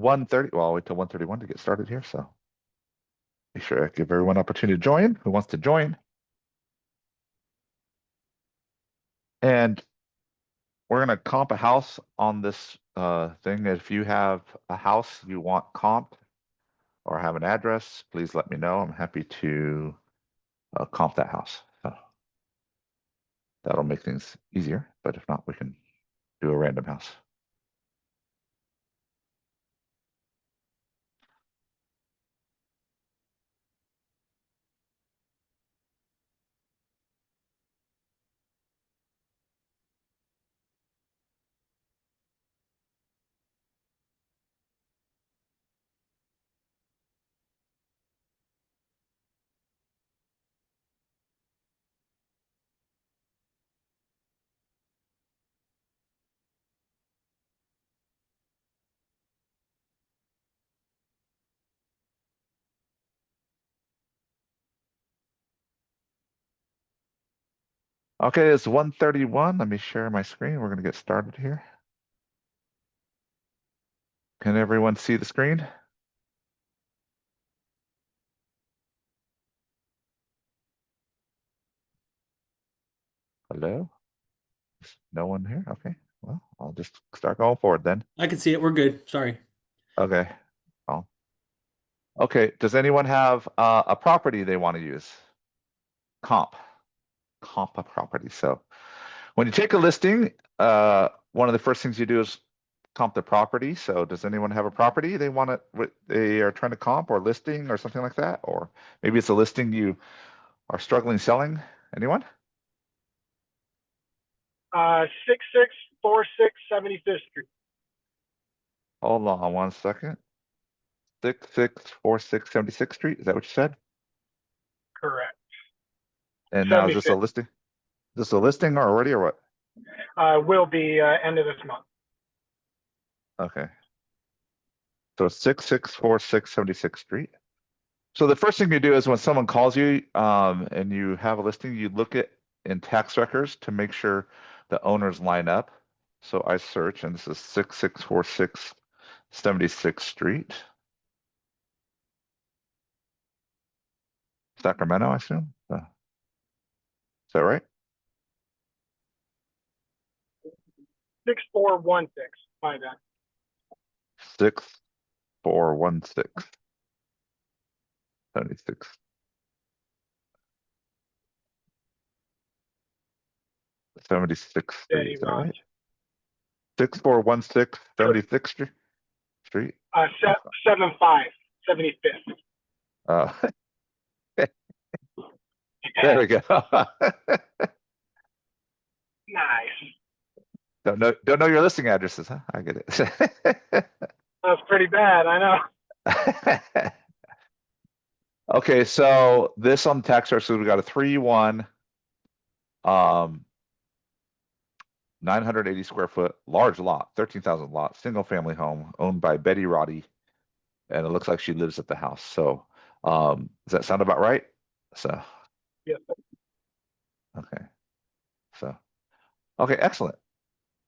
1:30. Well, I'll wait till 1:31 to get started here. So make sure I give everyone an opportunity to join who wants to join. And we're going to comp a house on this thing. If you have a house you want comped or have an address, please let me know. I'm happy to comp that house. So that'll make things easier. But if not, we can do a random house. Okay, it's 1:31. Let me share my screen. We're going to get started here. Can everyone see the screen? Hello? No one here? Okay. Well, I'll just start going forward then. I can see it. We're good. Sorry. Okay. Oh. Okay. Does anyone have a property they want to use? Comp. Comp a property. So when you take a listing, one of the first things you do is comp the property. So does anyone have a property they want to, they are trying to comp or listing or something like that? Or maybe it's a listing you are struggling selling. Anyone? 6646 75th Street. Hold on 1 second. 6646 76th Street. Is that what you said? Correct. And now is this a 75th. listing? Is this a listing already or what? Will be end of this month. Okay. So 6646 76th Street. So the first thing you do is when someone calls you and you have a listing, you look at in tax records to make sure the owners line up. So I search, and this is 6646 76th Street, Sacramento, I assume. Is that right? 6416. My bad. 6416 76. 76th Street. Betty Is that Ross. right? 6416 76th Street. 75 75th. Uh, there we go. Nice. Don't know your listing addresses, huh? I get it. That's pretty bad. I know. Okay, so this on the tax chart, so we got a 3-1, 980 square foot, large lot, 13,000 lot, single family home owned by Betty Roddy, and it looks like she lives at the house. So, does that sound about right? So, Yes. okay, so, okay, excellent.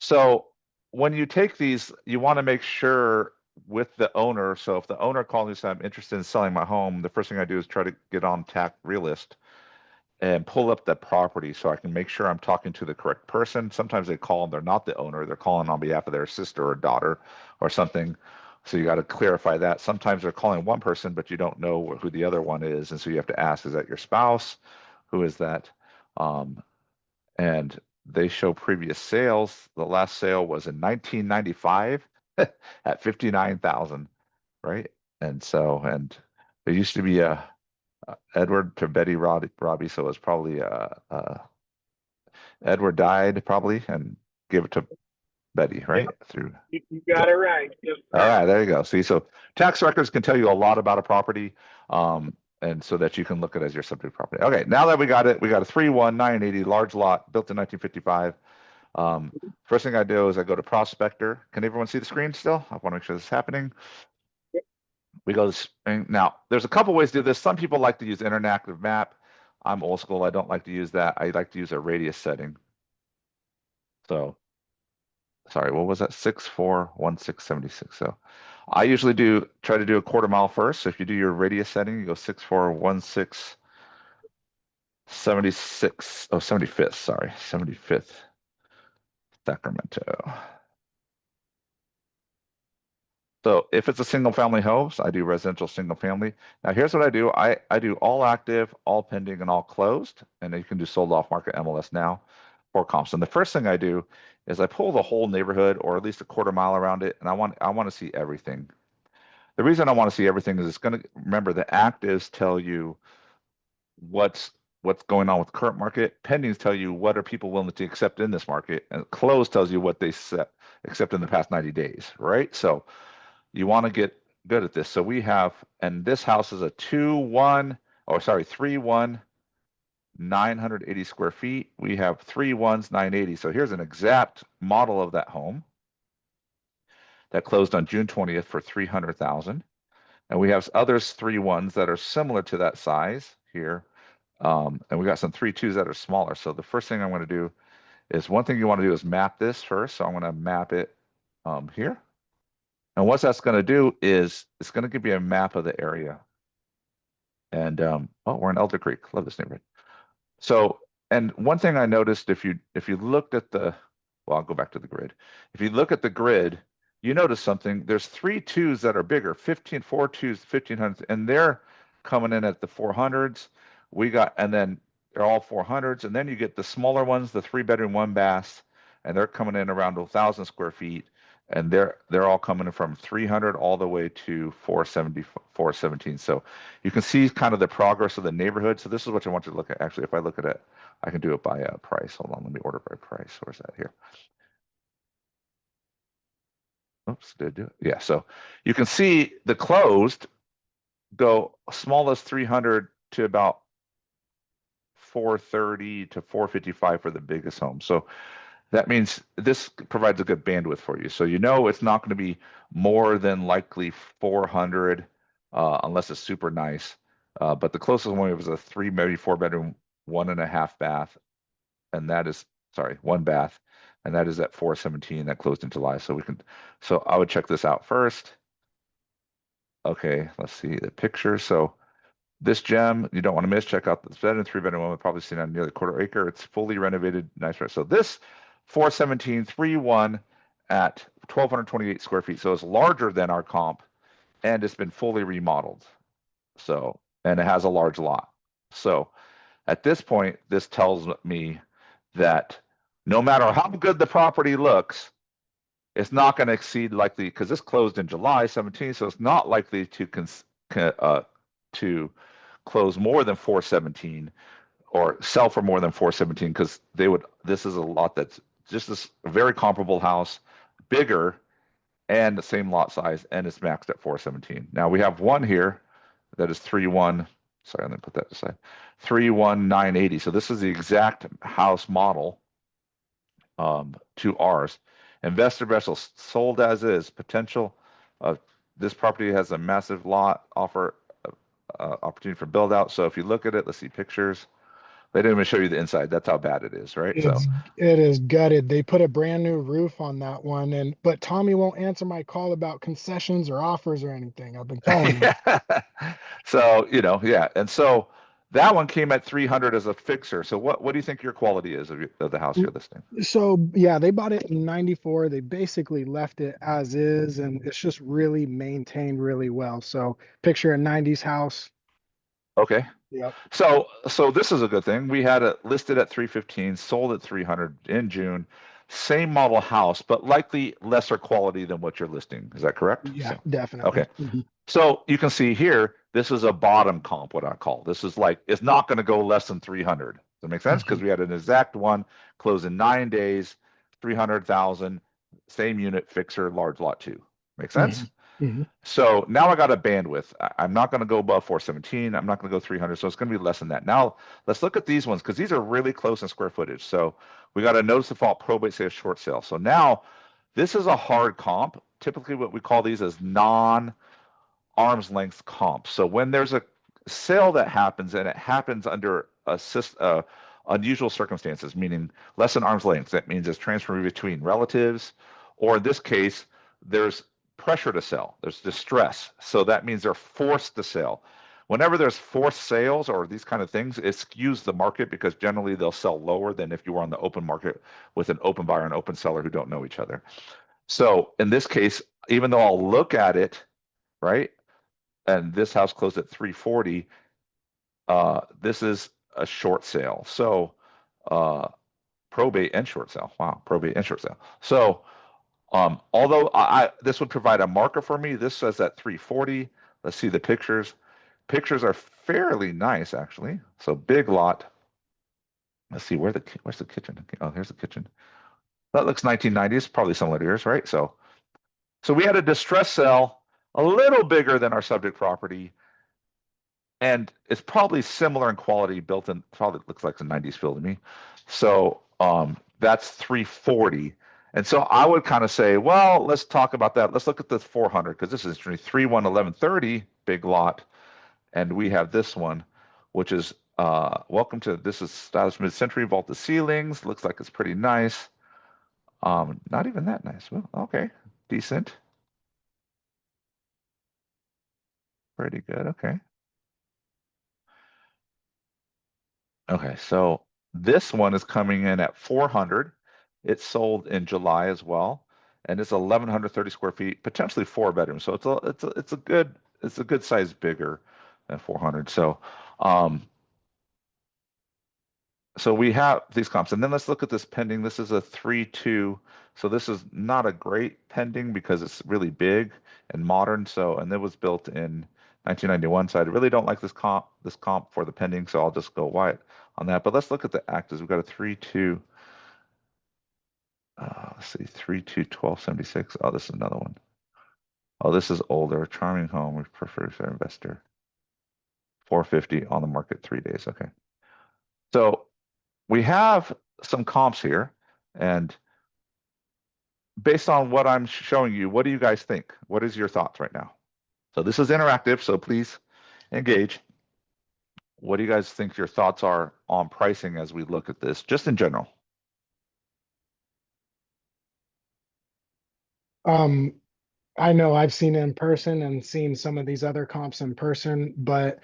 So when you take these, you want to make sure with the owner. So if the owner calls me and says, I'm interested in selling my home, the first thing I do is try to get on Tax Realist and pull up the property so I can make sure I'm talking to the correct person. Sometimes they call and they're not the owner, they're calling on behalf of their sister or daughter or something. So you got to clarify that. Sometimes they're calling one person, but you don't know who the other one is. And so you have to ask, is that your spouse? Who is that? And they show previous sales. The last sale was in 1995 at 59,000, right? And so, and there used to be a Edward to Betty Robbie, so it was probably Edward died probably and gave it to Betty, Yeah, right? Through you got it right. Yes, all sir. right, there you go. See, so tax records can tell you a lot about a property, and so that you can look at it as your subject property. Okay, now that we got it, we got a 3-1 980 large lot built in 1955. First thing I do is I go to Prospector. Can everyone see the screen still? I want to make sure this is happening. We go now. There's a couple ways to do this. Some people like to use interactive map. I'm old school. I don't like to use that. I like to use a radius setting. So, sorry, what was that? 641676. So, I usually try to do a quarter mile first. So if you do your radius setting, you go 641676. Oh, 75th, sorry. 75th Sacramento. So if it's a single family homes, I do residential single family. Now here's what I do. I do all active, all pending, and all closed. And then you can do sold off market MLS now for comps. And the first thing I do is I pull the whole neighborhood or at least a quarter mile around it, and I want to see everything. The reason I want to see everything is it's going to remember the actives tell you what's what's going on with current market. Pendings tell you what are people willing to accept in this market, and close tells you what they accept in the past 90 days, right? So you want to get good at this. So we have, and this house is a 2-1, oh, sorry, 3-1, 980 square feet. We have 3-1s, 980. So here's an exact model of that home that closed on June 20th for 300,000. And we have others 3-1s that are similar to that size here. And we got some 3-2s that are smaller. So the first thing I'm going to do is one thing you want to do is map this first. So I'm going to map it here. And what that's going to do is it's going to give you a map of the area. And oh, we're in Elder Creek. Love this neighborhood. So, and one thing I noticed if you looked at the, well, I'll go back to the grid. If you look at the grid, you notice something. There's 3-2s that are bigger, 4-2s, 1500s, and they're coming in at the 400s. We got, and then they're all 400s, and then you get the smaller ones, the 3-bedroom, 1 bath, and they're coming in around 1,000 square feet, and they're all coming in from 300 all the way to 470, 417. So you can see kind of the progress of the neighborhood. So this is what I want you to look at. Actually, if I look at it, I can do it by price. Hold on, let me order by price. Where's that here? Oops, did I do it? Yeah, so you can see the closed go smallest 300 to about 430 to 455 for the biggest home. So that means this provides a good bandwidth for you. So you know it's not going to be more than likely 400 unless it's super nice. But the closest one was a 3, maybe 4-bedroom, 1.5 bath, and that is, sorry, 1 bath, and that is at 417 that closed in July. So I would check this out first. Okay, let's see the picture. So this gem, you don't want to miss. Check out this bedroom, 3-bedroom one, probably seen on nearly a 1/4 acre. It's fully renovated, nice. So this 417 3-1 at 1,228 square feet. So it's larger than our comp, and it's been fully remodeled. So, and it has a large lot. So at this point, this tells me that no matter how good the property looks, it's not going to exceed likely, because this closed in July 17, so it's not likely to close more than 417 or sell for more than 417, because this is a lot that's just this very comparable house, bigger, and the same lot size, and it's maxed at 417. Now we have one here that is 3-1. Sorry, I'm gonna put that aside. 3-1-980. So this is the exact house model to ours. Investor vessel sold as is. Potential. This property has a massive lot offer opportunity for build out. So if you look at it, let's see pictures. They didn't even show you the inside. That's how bad it is, right? So It is gutted. They put a brand new roof on that one, and but Tommy won't answer my call about concessions or offers or anything. I've been calling him. yeah. So yeah. And so that one came at 300 as a fixer. So what do you think your quality is of the house you're listing? So yeah, they bought it in 94. They basically left it as is, and it's just really maintained really well. So picture a 90s house. Okay. Yep. So this is a good thing. We had it listed at 315, sold at 300 in June. Same model house, but likely lesser quality than what you're listing. Is that correct? Yeah, So, okay. definitely. So you can see here, this is a bottom comp, what I call. This is like, it's not going to go less than 300. Does that make sense? Because Mhm. we had an exact one close in 9 days, 300,000, same unit, fixer, large lot two. Make sense? Mhm. Mhm. So now I got a bandwidth. I'm not going to go above 417. I'm not going to go 300. So it's going to be less than that. Now let's look at these ones because these are really close in square footage. So we got a notice default, probate sale, short sale. So now this is a hard comp. Typically what we call these as non-arm's length comps. So when there's a sale that happens and it happens under unusual circumstances, meaning less than arm's length, that means it's transferring between relatives, or in this case, there's pressure to sell. There's distress. So that means they're forced to sell. Whenever there's forced sales or these kind of things, it skews the market because generally they'll sell lower than if you were on the open market with an open buyer and open seller who don't know each other. So in this case, even though I'll look at it, right, and this house closed at 340, this is a short sale. So probate and short sale. Wow, probate and short sale. So although this would provide a marker for me, this says at 340. Let's see the pictures. Pictures are fairly nice, actually. So big lot. Let's see where's the kitchen? Oh, here's the kitchen. That looks 1990s, probably similar to yours, right? So we had a distress sale a little bigger than our subject property, and it's probably similar in quality, built in. Probably looks like a 90s feel to me. So that's 340. And so I would kind of say, well, let's talk about that. Let's look at the 400 because this is 311130 big lot, and we have this one, which is welcome to this is stylish mid-century vaulted ceilings. Looks like it's pretty nice. Not even that nice. Well, okay, decent, pretty good. Okay. Okay, so this one is coming in at 400. It sold in July as well, and it's 1130 square feet, potentially 4 bedrooms. So it's a good size bigger than 400. So we have these comps, and then let's look at this pending. This is a 3-2, so this is not a great pending because it's really big and modern. So, and it was built in 1991. So I really don't like this comp for the pending. So I'll just go white on that. But let's look at the actives. We've got a 3-2. Let's see, 3-2, 1276. Oh, this is another one. Oh, this is older. Charming home. We prefer for investor. 450 on the market 3 days. Okay. So we have some comps here, and based on what I'm showing you, what do you guys think? What is your thoughts right now? So this is interactive, so please engage. What do you guys think your thoughts are on pricing as we look at this, just in general? I know I've seen it in person and seen some of these other comps in person, but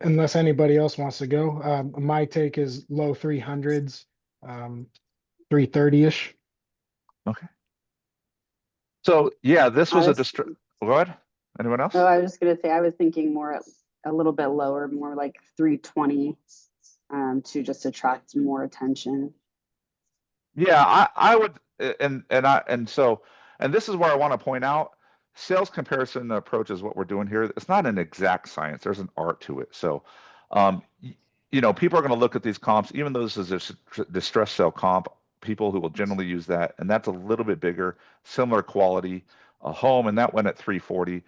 unless anybody else wants to go, my take is low 300s, 330-ish. Okay. So yeah, this was I a was, distress. Go ahead. Anyone else? I was just gonna say, I was thinking more a little bit lower, more like 320, to just attract more attention. Yeah, I would, and this is where I want to point out, sales comparison approach is what we're doing here. It's not an exact science. There's an art to it. So, people are going to look at these comps, even though this is a distress sale comp, people who will generally use that, and that's a little bit bigger, similar quality, a home, and that went at 340.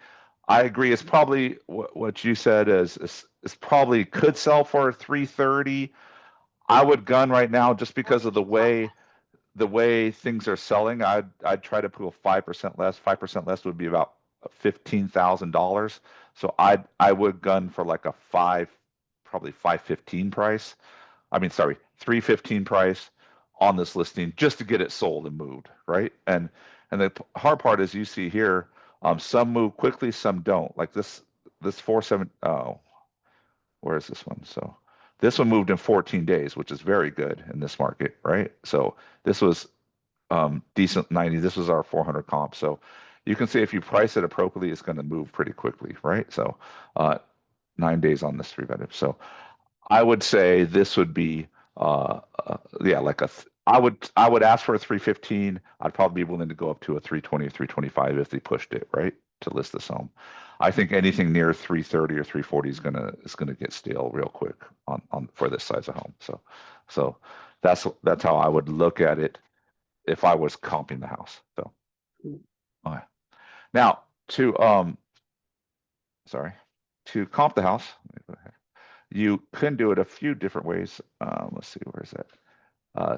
I agree. It's probably what you said is probably could sell for 330. I would gun right now just because of the way things are selling. I'd try to put 5% less. 5% less would be about $15,000. So I would gun for like a probably 515 price. I mean, sorry, 315 price on this listing just to get it sold and moved, right? And the hard part is you see here, some move quickly, some don't. Like this 47. Oh, where is this one? So this one moved in 14 days, which is very good in this market, right? So this was decent 90. This was our 400 comp. So you can see if you price it appropriately, it's going to move pretty quickly, right? So 9 days on this 3 bedroom. So I would say this would be yeah, like I would ask for a 315. I'd probably be willing to go up to a 320 or 325 if they pushed it, right? To list this home. I think anything near 330 or 340 is gonna get stale real quick on for this size of home. So that's how I would look at it if I was comping the house. So okay. Now to comp the house, you can do it a few different ways. Let's see, where is that?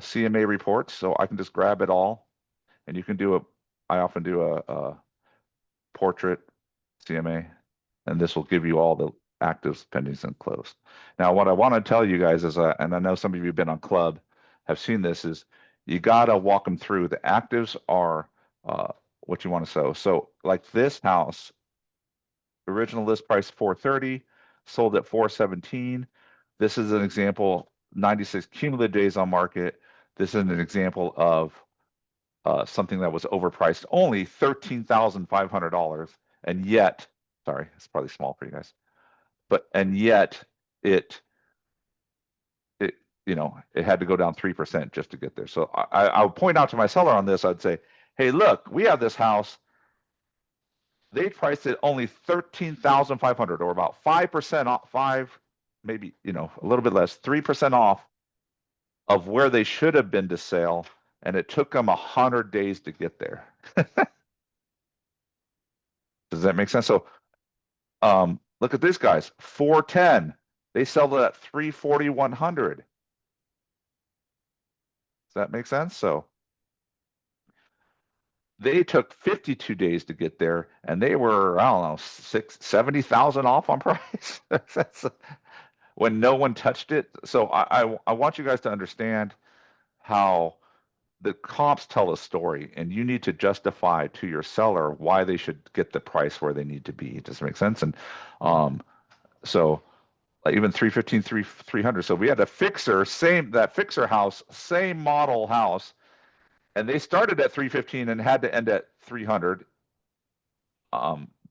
CMA reports. So I can just grab it all, and you can do I often do a portrait CMA, and this will give you all the actives, pendings, and closed. Now, what I want to tell you guys is, and I know some of you have been on club, have seen this, is you got to walk them through. The actives are what you want to show. So like this house, original list price 430, sold at 417. This is an example, 96 cumulative days on market. This is an example of something that was overpriced, only $13,500, and yet, sorry, it's probably small for you guys, and yet it it had to go down 3% just to get there. So I would point out to my seller on this, I'd say, hey, look, we have this house. They priced it only 13,500, or about 5% off, maybe, a little bit less, 3% off of where they should have been to sell, and it took them 100 days to get there. Does that make sense? So look at these guys, 410. They sell it at 340-100. Does that make sense? So they took 52 days to get there, and they were, I don't know, 70,000 off on price. That's when no one touched it. So I want you guys to understand how the comps tell a story, and you need to justify to your seller why they should get the price where they need to be. Does it make sense? And so like even 315, 300. So we had a fixer, that fixer house, same model house, and they started at 315 and had to end at 300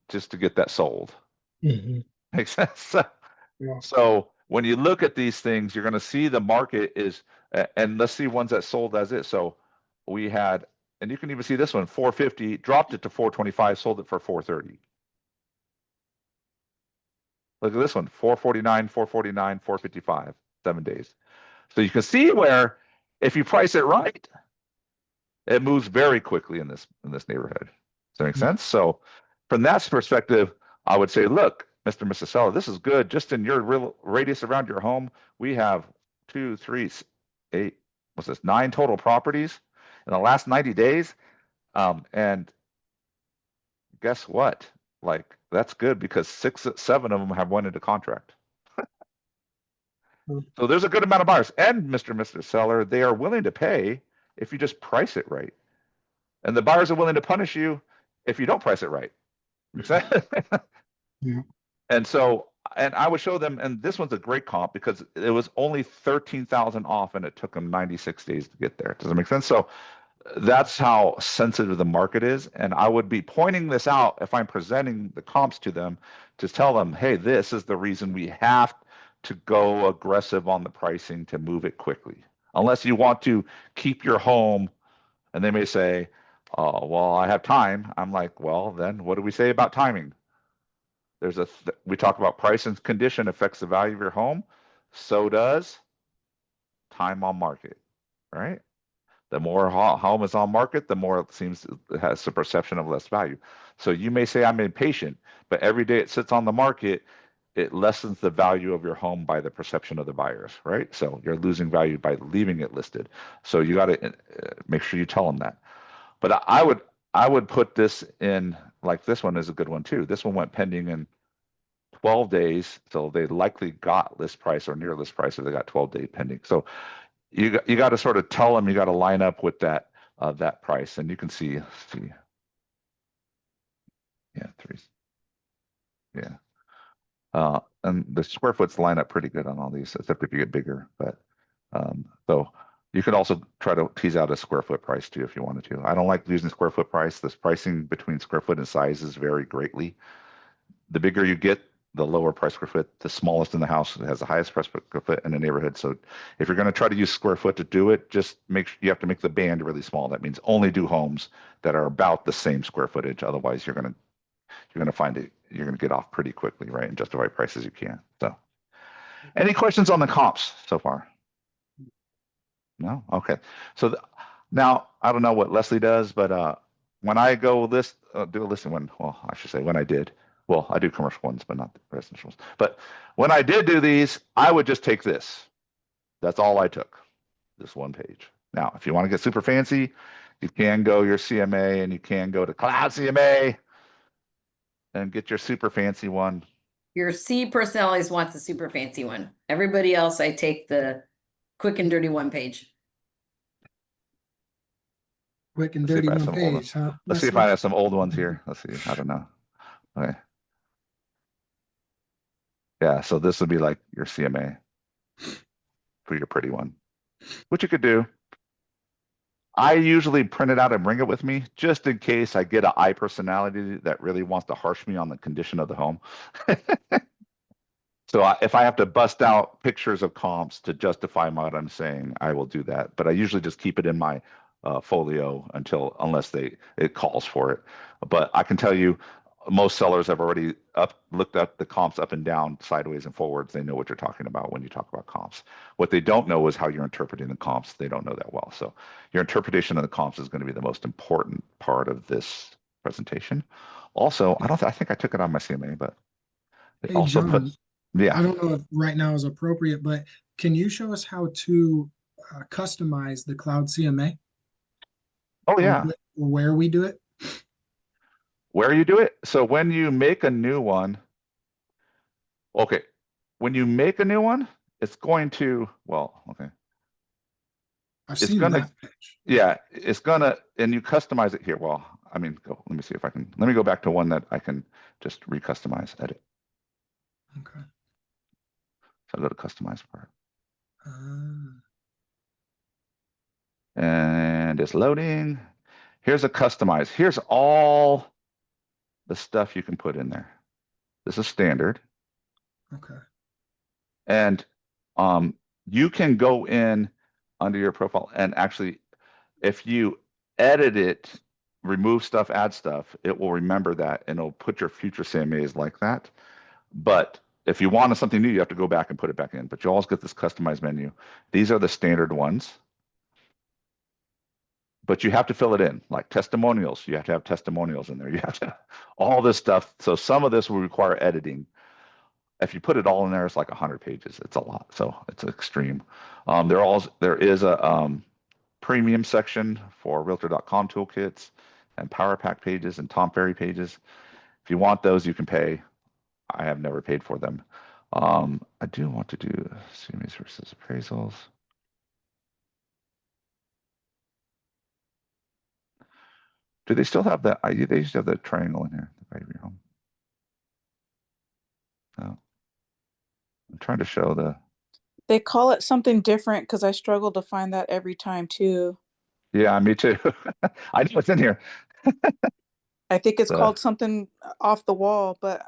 just to get that sold. Mhm. Makes sense? Yeah. So when you look at these things, you're going to see the market is, and let's see ones that sold as is. So we had, and you can even see this one, 450, dropped it to 425, sold it for 430. Look at this one, 449, 449, 455, 7 days. So you can see where if you price it right, it moves very quickly in this neighborhood. Does that make sense? So from that perspective, I would say, look, Mr. and Mrs. Seller, this is good. Just in your real radius around your home, we have 2, 3, 8, what's this, 9 total properties in the last 90 days. And guess what? Like, that's good because 6, 7 of them have went into contract. So there's a good amount of buyers. And Mr. and Mrs. Seller, they are willing to pay if you just price it right. And the buyers are willing to punish you if you don't price it right. Yeah. And so, and I would show them, and this one's a great comp because it was only 13,000 off and it took them 96 days to get there. Does that make sense? So that's how sensitive the market is. And I would be pointing this out if I'm presenting the comps to them to tell them, hey, this is the reason we have to go aggressive on the pricing to move it quickly. Unless you want to keep your home, and they may say, oh, well, I have time. I'm like, well, then what do we say about timing? We talk about price and condition affects the value of your home. So does time on market, right? The more home is on market, the more it seems it has a perception of less value. So you may say I'm impatient, but every day it sits on the market, it lessens the value of your home by the perception of the buyers, right? So you're losing value by leaving it listed. So you got to make sure you tell them that. But I would put this in, like this one is a good one too. This one went pending in 12 days, so they likely got list price or near list price if they got 12-day pending. So you got to sort of tell them, you got to line up with that price, and you can see, yeah, 3, yeah, and the square foots line up pretty good on all these, except if you get bigger. But so you could also try to tease out a square foot price too if you wanted to. I don't like using square foot price. This pricing between square foot and sizes vary greatly. The bigger you get, the lower price per foot. The smallest in the house has the highest price per foot in the neighborhood. So if you're going to try to use square foot to do it, just you have to make the band really small. That means only do homes that are about the same square footage. Otherwise, you're going to find it. You're going to get off pretty quickly, right? And justify prices you can. So, any questions on the comps so far? No. Okay. So now I don't know what Leslie does, but when I go do a listing well, I should say when I did. Well, I do commercial ones, but not the residential ones. But when I did do these, I would just take this. That's all I took, this one page. Now, if you want to get super fancy, you can go your CMA and you can go to Cloud CMA and get your super fancy one. Your C person always wants the super fancy one. Everybody else, I take the quick and dirty one page. Quick and Let's see if dirty I have one some old page, huh? Let's see if Leslie? I have some old ones here. Let's see. I don't know. Okay. Yeah, so this would be like your CMA for your pretty one, which you could do. I usually print it out and bring it with me just in case I get an I personality that really wants to harsh me on the condition of the home. So if I have to bust out pictures of comps to justify what I'm saying, I will do that. But I usually just keep it in my folio unless it calls for it. But I can tell you, most sellers have already looked up the comps up and down, sideways and forwards. They know what you're talking about when you talk about comps. What they don't know is how you're interpreting the comps. They don't know that well. So your interpretation of the comps is going to be the most important part of this presentation. Also, I think I took it on my CMA, but it Hey, also John, puts, yeah. I don't know if right now is appropriate, but can you show us how to customize the Cloud CMA Oh or yeah. where we do it? Where you do it? So when you make a new one, okay. When you make a new one, it's going to, well, okay. I've It's seen gonna, that page. yeah, it's gonna, and you customize it here. Well, I mean, let me see if I can, let me go back to one that I can just recustomize, edit. Okay. So I go to customize part. Ah, And it's loading. Here's a customize. Here's all the stuff you can put in there. This is standard. okay. And you can go in under your profile and actually, if you edit it, remove stuff, add stuff, it will remember that and it'll put your future CMAs like that. But if you wanted something new, you have to go back and put it back in. But you always get this customized menu. These are the standard ones. But you have to fill it in, like testimonials. You have to have testimonials in there. You have to all this stuff. So some of this will require editing. If you put it all in there, it's like 100 pages. It's a lot. So it's extreme. There is a premium section for realtor.com toolkits and power pack pages and Tom Ferry pages. If you want those, you can pay. I have never paid for them. I do want to do CMAs versus appraisals. Do they still have that? They used to have the triangle in here, the value of your home. No. I'm trying to show the, They call it something different because I struggle to find that every time too. yeah, me too. I know it's in here. I think it's The, called something off the wall, but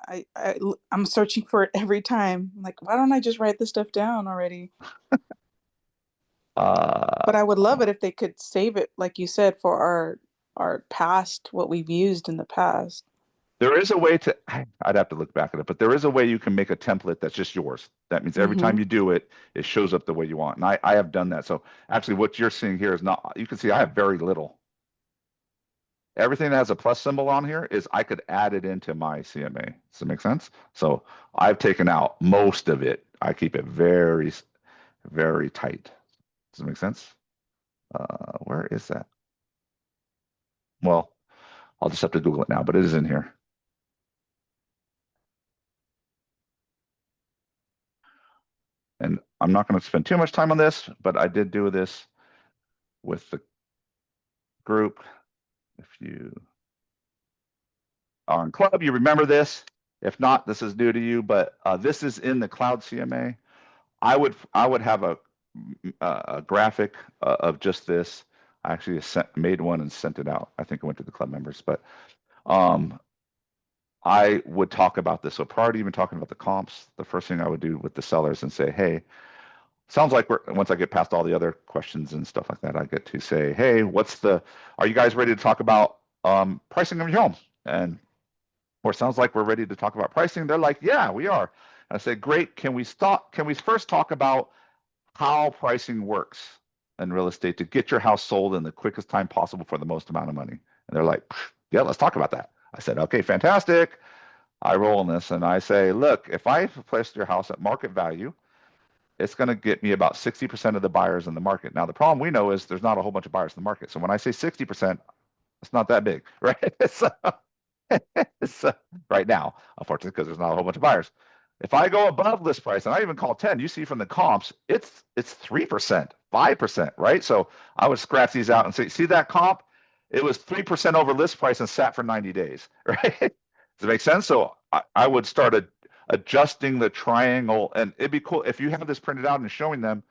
I'm searching for it every time. I'm like, why don't I just write this stuff down already? But I would love it if they could save it, like you said, for our past, what we've used in the past. there is a way to, I'd have to look back at it, but there is a way you can make a template that's just yours. That means every time you do it, it shows up the way you want. And I have done that. So actually what you're seeing here is not, you can see I have very little. Everything that has a plus symbol on here is I could add it into my CMA. Does that make sense? So I've taken out most of it. I keep it very, very tight. Does it make sense? Where is that? Well, I'll just have to Google it now, but it is in here. And I'm not going to spend too much time on this, but I did do this with the group. If you are in club, you remember this. If not, this is new to you, but this is in the Cloud CMA. I would have a graphic of just this. I actually made one and sent it out. I think it went to the club members, but I would talk about this. So prior to even talking about the comps, the first thing I would do with the sellers and say, hey, sounds like once I get past all the other questions and stuff like that, I get to say, hey, are you guys ready to talk about pricing of your home? Or sounds like we're ready to talk about pricing. They're like, yeah, we are. And I say, great. Can we first talk about how pricing works in real estate to get your house sold in the quickest time possible for the most amount of money? And they're like, yeah, let's talk about that. I said, okay, fantastic. I roll in this and I say, look, if I placed your house at market value, it's going to get me about 60% of the buyers in the market. Now, the problem we know is there's not a whole bunch of buyers in the market. So when I say 60%, it's not that big, right? So right now, unfortunately, because there's not a whole bunch of buyers. If I go above list price, and I even call 10, you see from the comps, it's 3%, 5%, right? So I would scratch these out and say, see that comp? it was 3% over list price and sat for 90 days, right? Does it make sense? So I would start adjusting the triangle, and it'd be cool if you have this printed out and showing them.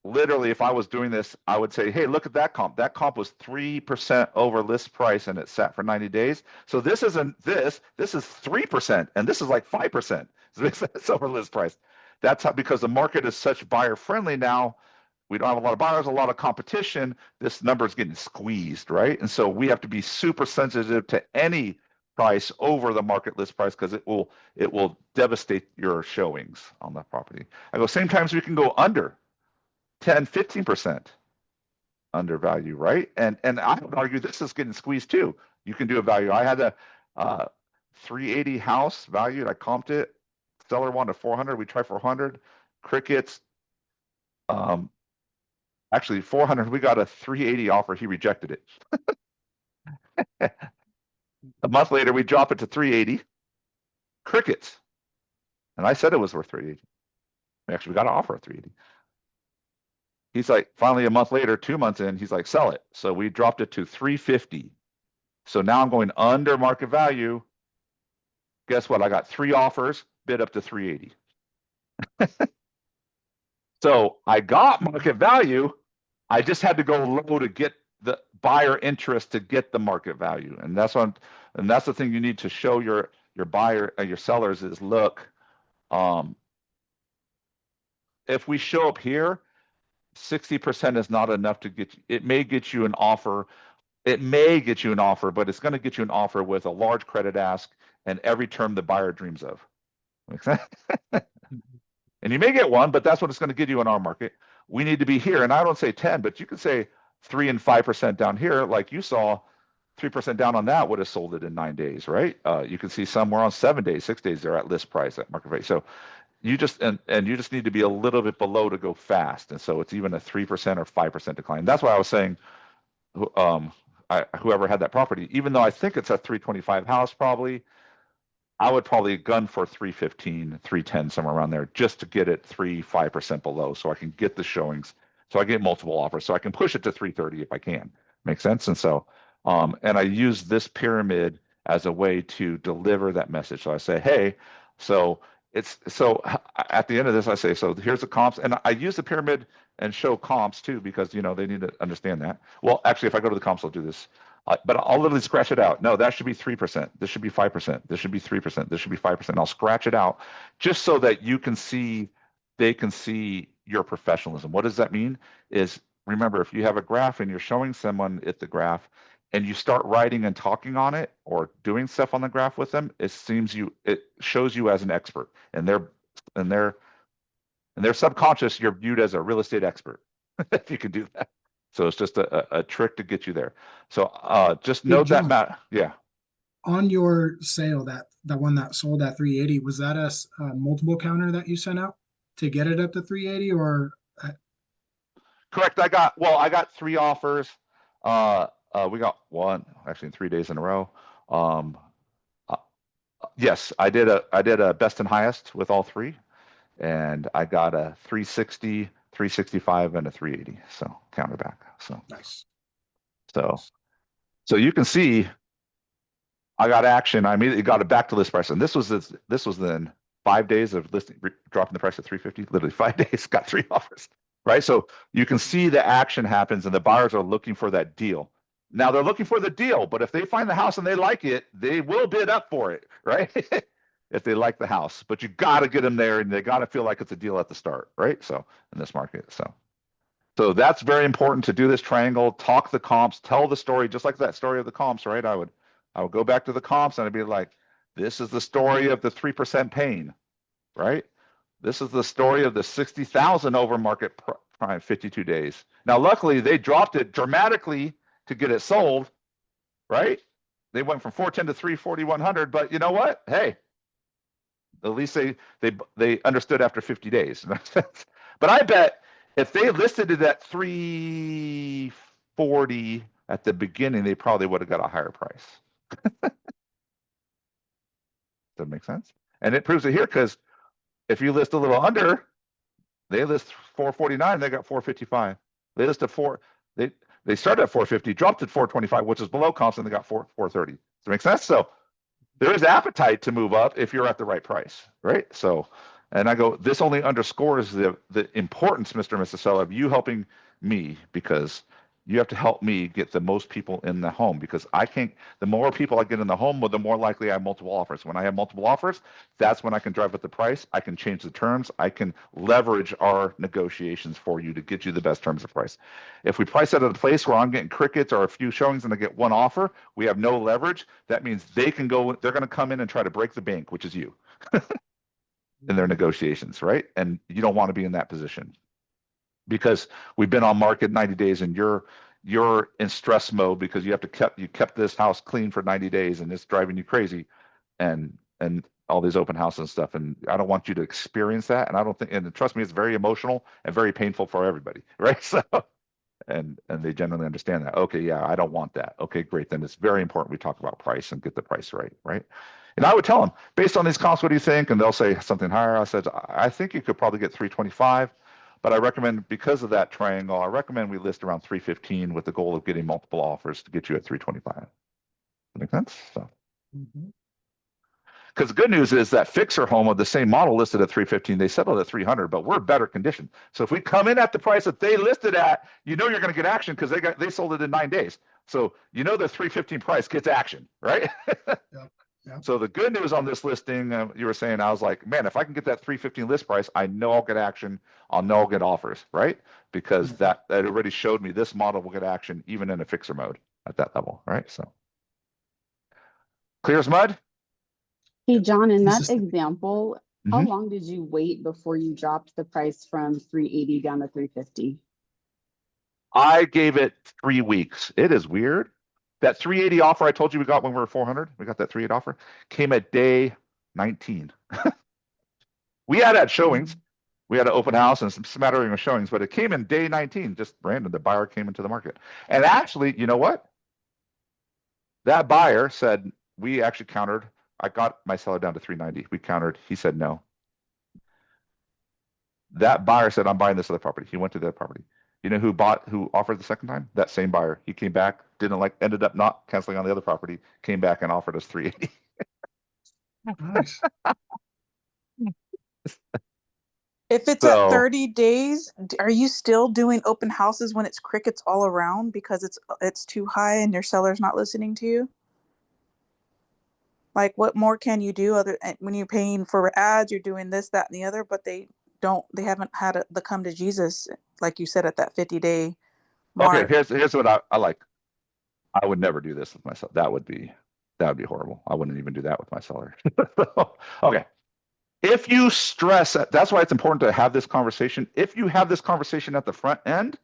Literally, if I was doing this, I would say, hey, look at that comp. That comp was 3% over list price and it sat for 90 days. So this isn't this is 3%, and this is like 5%. So it's over list price. That's how, because the market is such buyer friendly now. We don't have a lot of buyers, a lot of competition. This number is getting squeezed, right? And so we have to be super sensitive to any price over the market list price, because it will devastate your showings on that property. I go, same times we can go under 10, 15% undervalue, right? And I would argue this is getting squeezed too. You can do a value. I had a 380 house valued. I comped it. Seller wanted 400. We tried 400. Crickets. Actually 400. We got a 380 offer. He rejected it. A month later, we drop it to 380. Crickets. And I said it was worth 380. Actually, we got an offer at 380. He's like, finally, a month later, 2 months in, he's like, sell it. So we dropped it to 350. So now I'm going under market value. Guess what? I got 3 offers, bid up to 380. So I got market value. I just had to go low to get the buyer interest to get the market value. And that's the thing you need to show your buyer, your sellers is, look, if we show up here, 60% is not enough to get you. It may get you an offer. It may get you an offer, but it's going to get you an offer with a large credit ask and every term the buyer dreams of. Make sense? And you may get one, but that's what it's going to get you in our market. We need to be here. And I don't say 10, but you could say 3 and 5% down here. Like you saw, 3% down on that would have sold it in 9 days, right? You can see somewhere on 7 days, 6 days, they're at list price, at market rate. So you just and you just need to be a little bit below to go fast. And so it's even a 3% or 5% decline. That's why I was saying, whoever had that property, even though I think it's a 325 house, probably, I would probably gun for 315, 310, somewhere around there, just to get it 5% below, so I can get the showings, so I get multiple offers, so I can push it to 330 if I can. Make sense? And so, and I use this pyramid as a way to deliver that message. So I say, hey, so at the end of this, I say, so here's the comps, and I use the pyramid and show comps too, because they need to understand that. Well, actually, if I go to the comps, I'll do this. But I'll literally scratch it out. No, that should be 3%. This should be 5%. This should be 3%. This should be 5%. I'll scratch it out just so that they can see your professionalism. What does that mean? Is, remember, if you have a graph and you're showing someone at the graph and you start writing and talking on it or doing stuff on the graph with them, it shows you as an expert, and their subconscious, you're viewed as a real estate expert if you can do that. So it's just a trick to get you there. So just Hey, note that, John, Matt. Yeah. on your sale, that one that sold at 380, was that a multiple counter that you sent out to get it up to 380, or Correct. I got 3 offers. We got one actually in 3 days in a row. Yes, I did a best and highest with all 3, and I got a 360, 365, and a 380. So counter back. So nice? So you can see I got action. I immediately got it back to list price, and this was then 5 days of listing, dropping the price to 350. Literally 5 days, got 3 offers. Right, so you can see the action happens, and the buyers are looking for that deal. Now they're looking for the deal, but if they find the house and they like it, they will bid up for it, right? If they like the house, but you got to get them there, and they got to feel like it's a deal at the start, right? So in this market, so that's very important to do this triangle, talk the comps, tell the story, just like that story of the comps, right? I would go back to the comps and I'd be like, this is the story of the 3% pain, right? This is the story of the 60,000 over market prime 52 days. Now, luckily, they dropped it dramatically to get it sold, right? They went from 410 to 340, 100, but you know what? Hey, at least they understood after 50 days. But I bet if they listed it at 340 at the beginning, they probably would have got a higher price. Does that make sense? And it proves it here, because if you list a little under, they list 449, they got 455. They list a 4. They started at 450, dropped at 425, which is below comps, and they got 430. Does that make sense? So there is appetite to move up if you're at the right price, right? So, and I go, this only underscores the importance, Mr. and Mrs. Seller, of you helping me, because you have to help me get the most people in the home, because I can't, the more people I get in the home, the more likely I have multiple offers. When I have multiple offers, that's when I can drive up the price. I can change the terms. I can leverage our negotiations for you to get you the best terms of price. If we price it at a place where I'm getting crickets or a few showings and I get one offer, we have no leverage. That means they can go, they're going to come in and try to break the bank, which is you, in their negotiations, right? And you don't want to be in that position, because we've been on market 90 days and you're in stress mode because you kept this house clean for 90 days and it's driving you crazy, and all these open houses and stuff. And I don't want you to experience that. And I don't think, and trust me, it's very emotional and very painful for everybody, right? So, and they generally understand that. Okay, yeah, I don't want that. Okay, great. Then it's very important we talk about price and get the price right, right? And I would tell them, based on these comps, what do you think? And they'll say something higher. I said, I think you could probably get 325. But I recommend, because of that triangle, I recommend we list around 315 with the goal of getting multiple offers to get you at 325. That make sense? So, because the good news is that fixer home of the same model listed at 315, they settled at 300, but we're better condition. So if we come in at the price that they listed at, you know you're going to get action, because they sold it in 9 days. So you know the 315 price gets action, right? Yep. So the good news on this listing, you were saying, I was like, man, if I can get that 315 list price, I know I'll get action. I'll know I'll get offers, right? Because that already showed me this model will get action even in a fixer mode at that level, right? So clear as mud. Hey, John, in that This is- example, how long did you wait before you dropped the price from 380 down to 350? I gave it 3 weeks. It is weird. That 380 offer I told you we got when we were 400, we got that 380 offer, came at day 19. We had showings. We had an open house and some smattering of showings, but it came in day 19, just random. The buyer came into the market. And actually, you know what? That buyer said, we actually countered. I got my seller down to 390. We countered. He said no. That buyer said, I'm buying this other property. He went to that property. You know who offered the second time? That same buyer. He came back, ended up not canceling on the other property, came back and offered us 380. Nice. If it's So- at 30 days, are you still doing open houses when it's crickets all around because it's too high and your seller's not listening to you? Like, what more can you do when you're paying for ads, you're doing this, that, and the other, but they haven't had the come to Jesus, like you said, at that 50-day mark. Okay, here's what I like. I would never do this with myself. That would be horrible. I wouldn't even do that with my seller. Okay. If you stress, that's why it's important to have this conversation. If you have this conversation at the front end,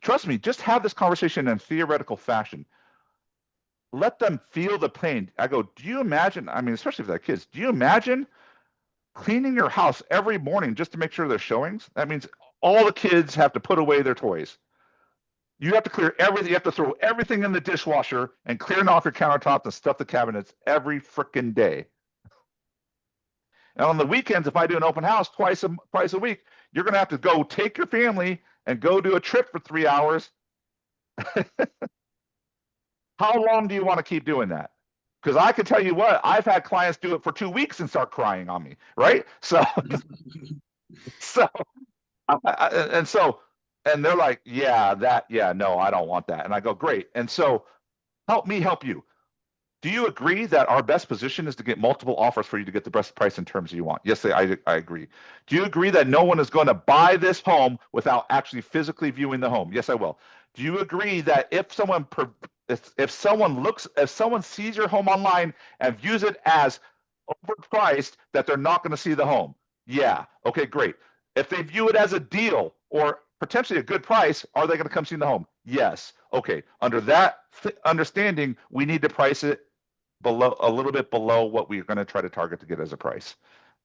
trust me, just have this conversation in theoretical fashion. Let them feel the pain. I go, do you imagine, I mean, especially if they're kids, do you imagine cleaning your house every morning just to make sure there's showings? That means all the kids have to put away their toys. You have to clear everything. You have to throw everything in the dishwasher and clear off your countertops and stuff the cabinets every freaking day. And on the weekends, if I do an open house twice a week, you're going to have to go take your family and go do a trip for 3 hours. How long do you want to keep doing that? Because I can tell you what, I've had clients do it for 2 weeks and start crying on me, right? So, and they're like, no, I don't want that. And I go, great. And so help me help you. Do you agree that our best position is to get multiple offers for you to get the best price and terms you want? Yes, I agree. Do you agree that no one is going to buy this home without actually physically viewing the home? Yes, I will. Do you agree that if someone sees your home online and views it as overpriced, that they're not going to see the home? Yeah. Okay, great. If they view it as a deal or potentially a good price, are they going to come see the home? Yes. Okay. Under that understanding, we need to price it a little bit below what we're going to try to target to get as a price,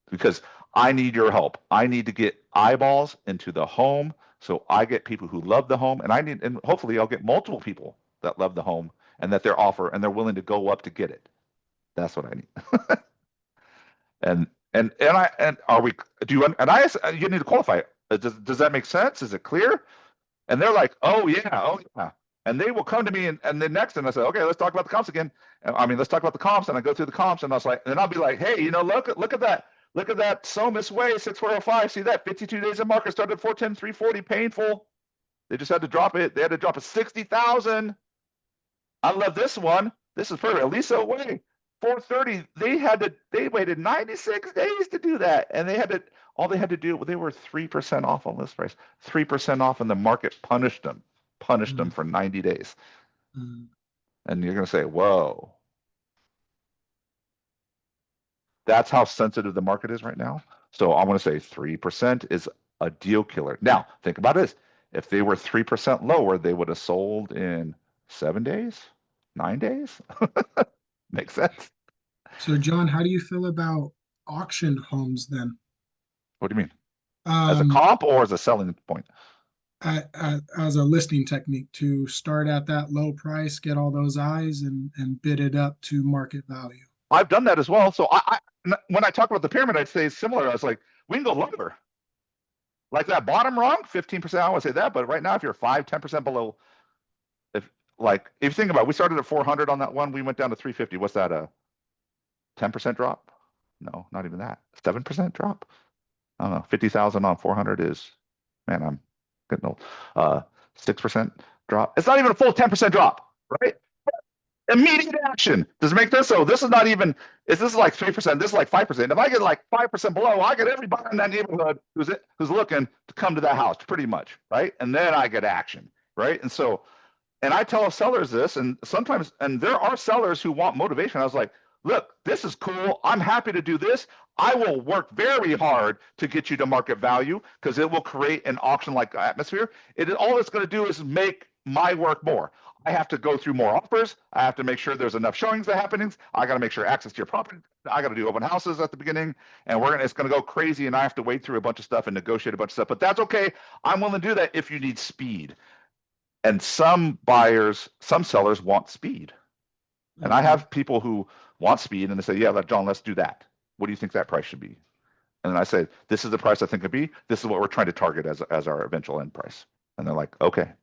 because I need your help. I need to get eyeballs into the home, so I get people who love the home, and hopefully I'll get multiple people that love the home and that they're willing to go up to get it. That's what I need. And you need to qualify it. Does that make sense? Is it clear? And they're like, oh yeah. And they will come to me and then next, and I say, okay, let's talk about the comps again. I mean, let's talk about the comps. And I go through the comps, and I was like, and I'll be like, hey, look at that. Look at that Somas way 6405. See that 52 days in market started 410, 340, painful. They just had to drop it. They had to drop it 60,000. I love this one. This is perfect. Lisa away 430. They waited 96 days to do that, and all they had to do. They were 3% off on list price, 3% off, and the market punished them for 90 days. And you're going to say, whoa. That's how sensitive the market is right now. So I want to say 3% is a deal killer. Now, think about this. If they were 3% lower, they would have sold in 7 days, 9 days. Makes sense. So, John, how do you feel about auction homes then? What do you mean? As a comp or as a selling point? As a listing technique to start at that low price, get all those eyes, and bid it up to market value. I've done that as well. So when I talk about the pyramid, I'd say similar. I was like, we can go lower. Like that bottom rung, 15%, I would say that. But right now, if you're 5-10% below, if you think about it, we started at 400 on that one, we went down to 350. What's that, a 10% drop? No, not even that. 7% drop? I don't know. 50,000 on 400 is, man, I'm getting old. 6% drop. It's not even a full 10% drop, right? Immediate action. Does it make sense? So this is not even, this is like 3%, this is like 5%. If I get like 5% below, I get everybody in that neighborhood who's looking to come to that house, pretty much, right? And then I get action, right? And so, and I tell sellers this, and sometimes, and there are sellers who want motivation. I was like, look, this is cool. I'm happy to do this. I will work very hard to get you to market value because it will create an auction-like atmosphere. All it's going to do is make my work more. I have to go through more offers. I have to make sure there's enough showings that happenings. I got to make sure access to your property. I got to do open houses at the beginning, and it's going to go crazy, and I have to wade through a bunch of stuff and negotiate a bunch of stuff. But that's okay. I'm willing to do that if you need speed. And some sellers want speed. And I have people who want speed, and they say, yeah, John, let's do that. What do you think that price should be? And then I say, this is the price I think it'd be. This is what we're trying to target as our eventual end price. And they're like, okay,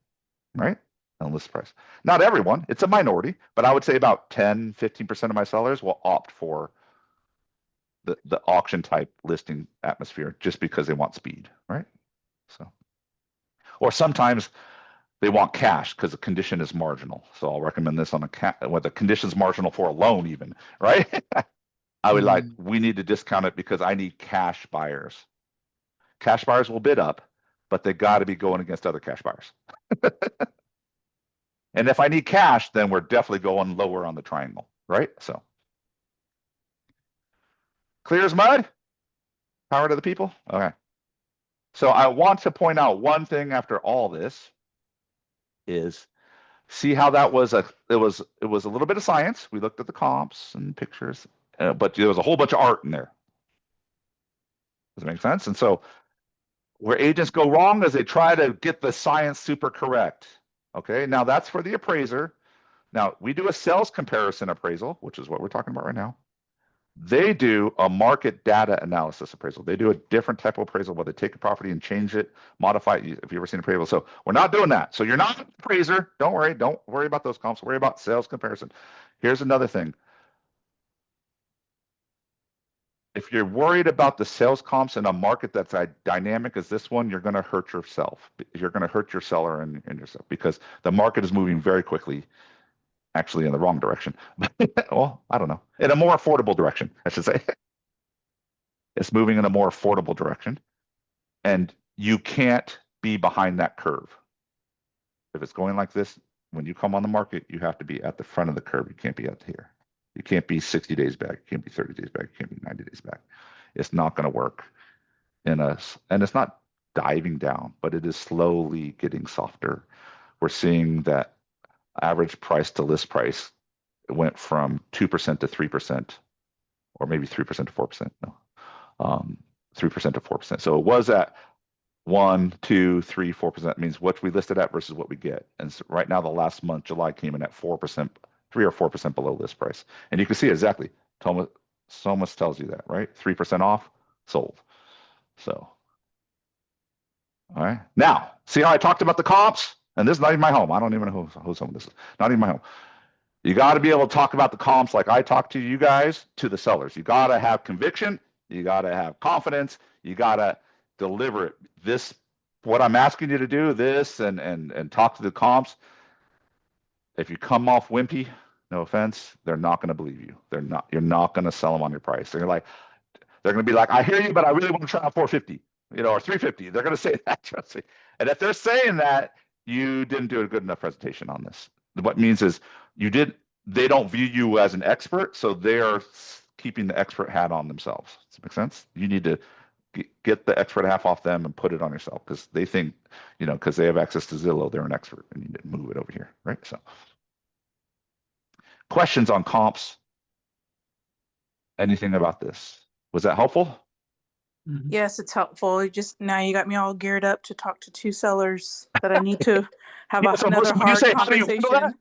right? And list price. Not everyone, it's a minority, but I would say about 10-15% of my sellers will opt for the auction type listing atmosphere just because they want speed, right? So, or sometimes they want cash because the condition is marginal. So I'll recommend this on when the condition is marginal for a loan, even, right? I would like, we need to discount it because I need cash buyers. Cash buyers will bid up, but they got to be going against other cash buyers. And if I need cash, then we're definitely going lower on the triangle, right? So clear as mud? Power to the people? Okay. So I want to point out one thing after all this is see how that was it was a little bit of science. We looked at the comps and pictures, but there was a whole bunch of art in there. Does it make sense? And so where agents go wrong is they try to get the science super correct. Okay, now that's for the appraiser. Now we do a sales comparison appraisal, which is what we're talking about right now. They do a market data analysis appraisal. They do a different type of appraisal where they take a property and change it, modify it. If you've ever seen an appraisal. So we're not doing that. So you're not an appraiser. Don't worry. Don't worry about those comps. Worry about sales comparison. Here's another thing. If you're worried about the sales comps in a market that's as dynamic as this one, you're going to hurt yourself. You're going to hurt your seller and yourself because the market is moving very quickly, actually in the wrong direction. Well, I don't know. In a more affordable direction, I should say. It's moving in a more affordable direction. And you can't be behind that curve. If it's going like this, when you come on the market, you have to be at the front of the curve. You can't be out here. You can't be 60 days back. You can't be 30 days back. You can't be 90 days back. It's not going to work in us. And it's not diving down, but it is slowly getting softer. We're seeing that average price to list price went from 2% to 3%, or maybe 3% to 4%. No, 3% to 4%. So it was at 1, 2, 3, 4%. Means what we listed at versus what we get. And so right now, the last month, July, came in at 4%, 3 or 4% below list price. And you can see exactly. Somas tells you that, right? 3% off, sold. So All right. Now, see how I talked about the comps? And this is not even my home. I don't even know whose home this is. Not even my home. You got to be able to talk about the comps like I talk to you guys to the sellers. You got to have conviction. You got to have confidence. You got to deliver it. This, what I'm asking you to do, this and talk to the comps. If you come off wimpy, no offense, they're not going to believe you. They're not. You're not going to sell them on your price. They're like, they're going to be like, I hear you, but I really want to try out 450, or 350. They're going to say that, trust me. And if they're saying that, you didn't do a good enough presentation on this. What it means is they don't view you as an expert, so they're keeping the expert hat on themselves. Does that make sense? You need to get the expert hat off them and put it on yourself because they think, because they have access to Zillow, they're an expert and you need to move it over here, right? So questions on comps? Anything about this? Was that helpful? Yes, it's helpful. Now you got me all geared up to talk to 2 sellers that I need to have Yeah, so another Melissa, when you hard say, how do you handle that?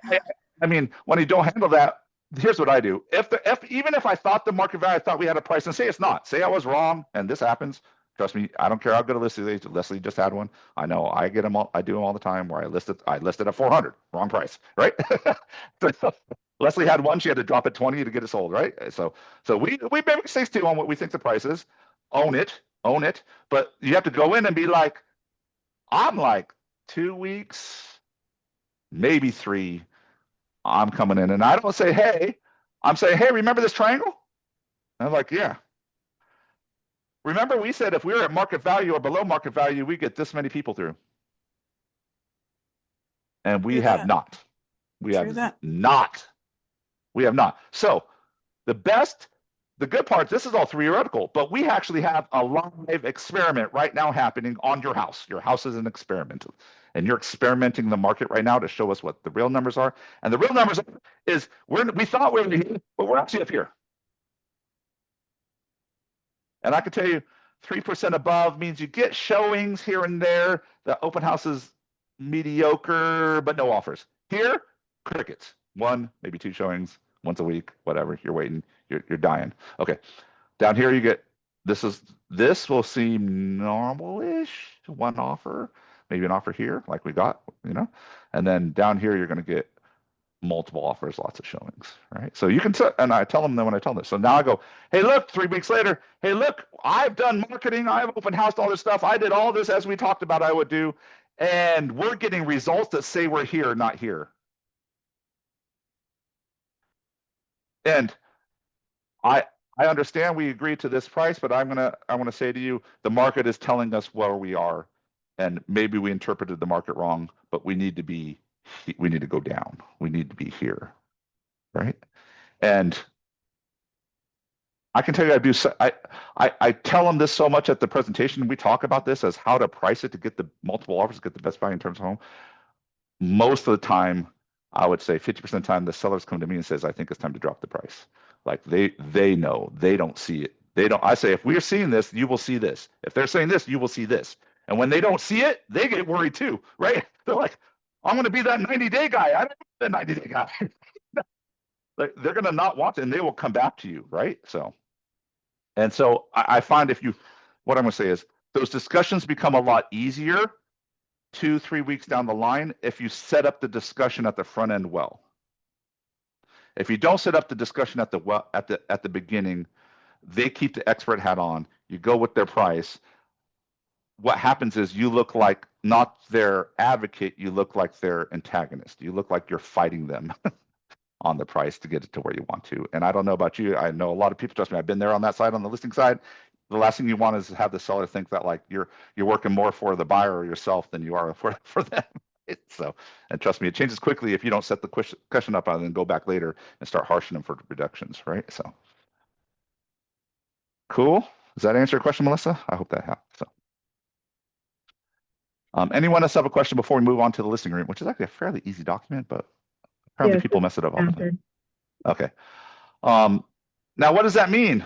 conversation. I mean, when you don't handle that, here's what I do. Even if I thought the market value, I thought we had a price, and say it's not, say I was wrong, and this happens. Trust me, I don't care how good a listing is. Leslie just had one. I know I get them all. I do them all the time where I listed at 400, wrong price, right? So, Leslie had one. She had to drop at 20 to get it sold, right? So we make mistakes too on what we think the price is. Own it. But you have to go in and be like, I'm like 2 weeks, maybe 3. I'm coming in, and I don't say, hey, I'm saying, hey, remember this triangle? And I'm like, yeah. Remember we said if we were at market value or below market value, we get this many people through. And we have not. We have not. We have not. So the good part, this is all theoretical, but we actually have a live experiment right now happening on your house. Your house is an experiment. And you're experimenting the market right now to show us what the real numbers are. And the real numbers is we thought we were here, but we're actually up here. And I can tell you 3% above means you get showings here and there. The open house is mediocre, but no offers. Here, crickets. 1, maybe 2 showings once a week, whatever. You're waiting, you're dying. Okay. Down here you get this will seem normal-ish. 1 offer, maybe an offer here, like we got, and then down here you're going to get multiple offers, lots of showings, right? So you can and I tell them then when I tell them this. So now I go, hey, look, 3 weeks later, hey, look, I've done marketing, I've open housed all this stuff, I did all this as we talked about I would do, and we're getting results that say we're here, not here. And I understand we agreed to this price, but I'm gonna say to you, the market is telling us where we are, and maybe we interpreted the market wrong, but we need to go down. We need to be here, right? And I can tell you, I tell them this so much at the presentation. We talk about this as how to price it to get the multiple offers, get the best value in terms of home. Most of the time, I would say 50% of the time, the sellers come to me and says, I think it's time to drop the price. Like they know, they don't see it. I say, if we're seeing this, you will see this. If they're saying this, you will see this. And when they don't see it, they get worried too, right? They're like, I'm going to be that 90-day guy. I don't want that 90-day guy. Like, they're going to not want it, and they will come back to you, right? So I find what I'm going to say is those discussions become a lot easier 2-3 weeks down the line if you set up the discussion at the front end well. If you don't set up the discussion at the beginning, they keep the expert hat on. You go with their price. What happens is you look like not their advocate, you look like their antagonist. You look like you're fighting them on the price to get it to where you want to. And I don't know about you. I know a lot of people, trust me, I've been there on that side, on the listing side. The last thing you want is to have the seller think that like you're working more for the buyer or yourself than you are for them. So, and trust me, it changes quickly if you don't set the question up and then go back later and start harshing them for reductions, right? So, cool. Does that answer your question, Melissa? I hope that helped. So, anyone else have a question before we move on to the listing agreement, which is actually a fairly easy document, but apparently people mess it up all the time. Okay. Now, what does that mean?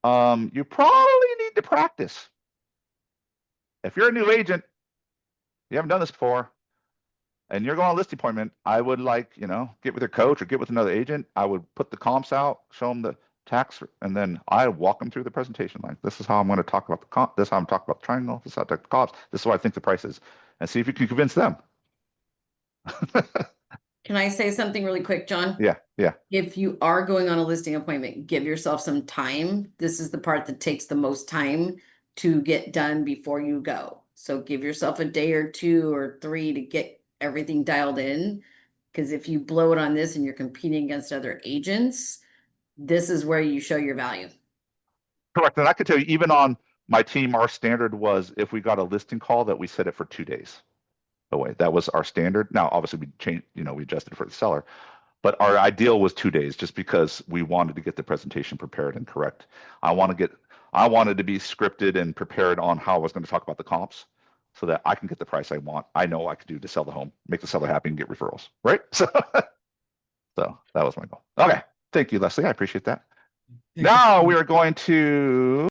You probably need to practice. If you're a new agent, you haven't done this before, and you're going on a listing appointment, I would get with your coach or get with another agent. I would put the comps out, show them tax, and then I walk them through the presentation line. This is how I'm going to talk about the comp. This is how I'm talking about the triangle. This is how I talk the comps. This is what I think the price is, and see if you can convince them. Can I say something really quick, John? Yeah, yeah. If you are going on a listing appointment, give yourself some time. This is the part that takes the most time to get done before you go. So give yourself a day or 2 or 3 to get everything dialed in. Because if you blow it on this and you're competing against other agents, this is where you show your value. Correct. And I could tell you, even on my team, our standard was if we got a listing call that we set it for 2 days away. That was our standard. Now, obviously, we changed, we adjusted for the seller, but our ideal was 2 days, just because we wanted to get the presentation prepared and correct. I wanted to be scripted and prepared on how I was going to talk about the comps, so that I can get the price I want. I know I could do to sell the home, make the seller happy, and get referrals. Right. So that was my goal. Okay. Thank you, Leslie. I appreciate that. Thank you. Now we are going to